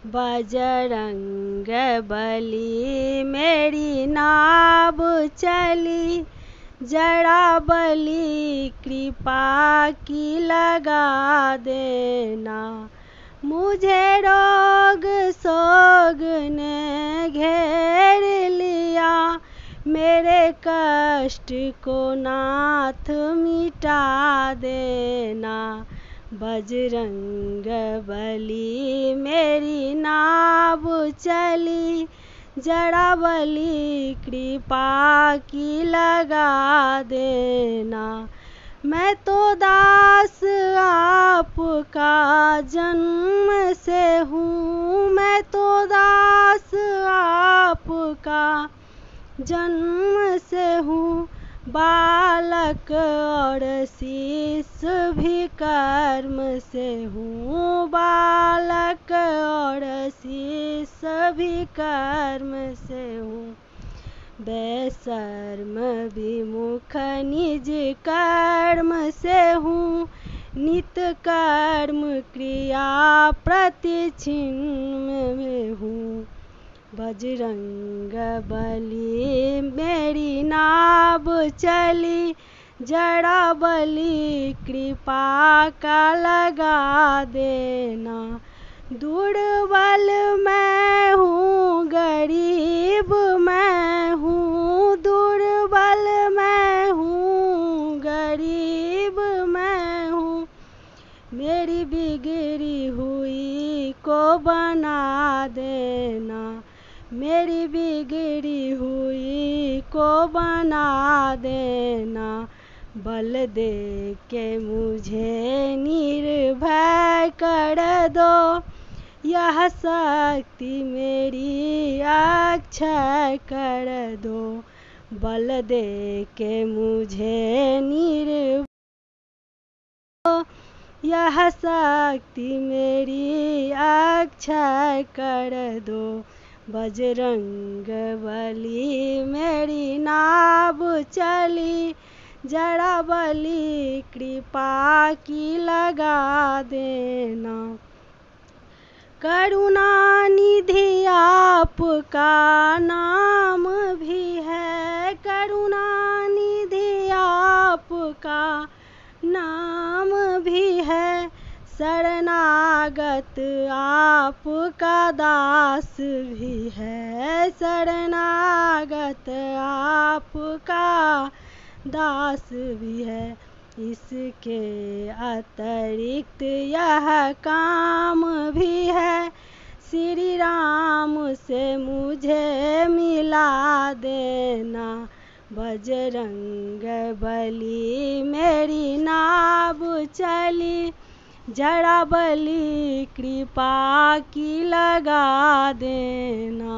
बजरंग बली मेरी नाव चली, जरा बली कृपा की लगा देना। मुझे रोग सोग ने घेर लिया, मेरे कष्ट को नाथ मिटा देना। बजरंग बली मेरी नाव चली, जरा बली कृपा की लगा देना। मैं तो दास आपका जन्म से हूँ, मैं तो दास आपका जन्म से हूँ। बालक और शिष्य भी कर्म से हूँ, बालक और शिष्य भी कर्म से हूँ। बेशर्म विमुख निज कर्म से हूँ, नित कर्म क्रिया प्रतिछिन्न में हूँ। बजरंग बली मेरी नाव चली, जरा बली कृपा का लगा देना। दुर्बल मैं हूँ, गरीब मैं हूँ, दुर्बल मैं हूँ, गरीब मैं हूँ। मेरी बिगड़ी हुई को बना देना, मेरी बिगड़ी हुई को बना देना। बल दे के मुझे निर्भय कर दो, यह शक्ति मेरी अक्षय कर दो। बल दे के मुझे निर्भय, यह शक्ति मेरी अक्षय कर दो। बजरंग बली मेरी नाव चली, जरा बली कृपा की लगा देना। करुणा निधि आपका नाम भी है, करुणा निधि आपका नाम भी है। शरणागत आपका दास भी है, शरणागत आपका दास भी है। इसके अतिरिक्त यह काम भी है, श्री राम से मुझे मिला देना। बजरंग बली मेरी नाव चली, जरा बली कृपा की लगा देना।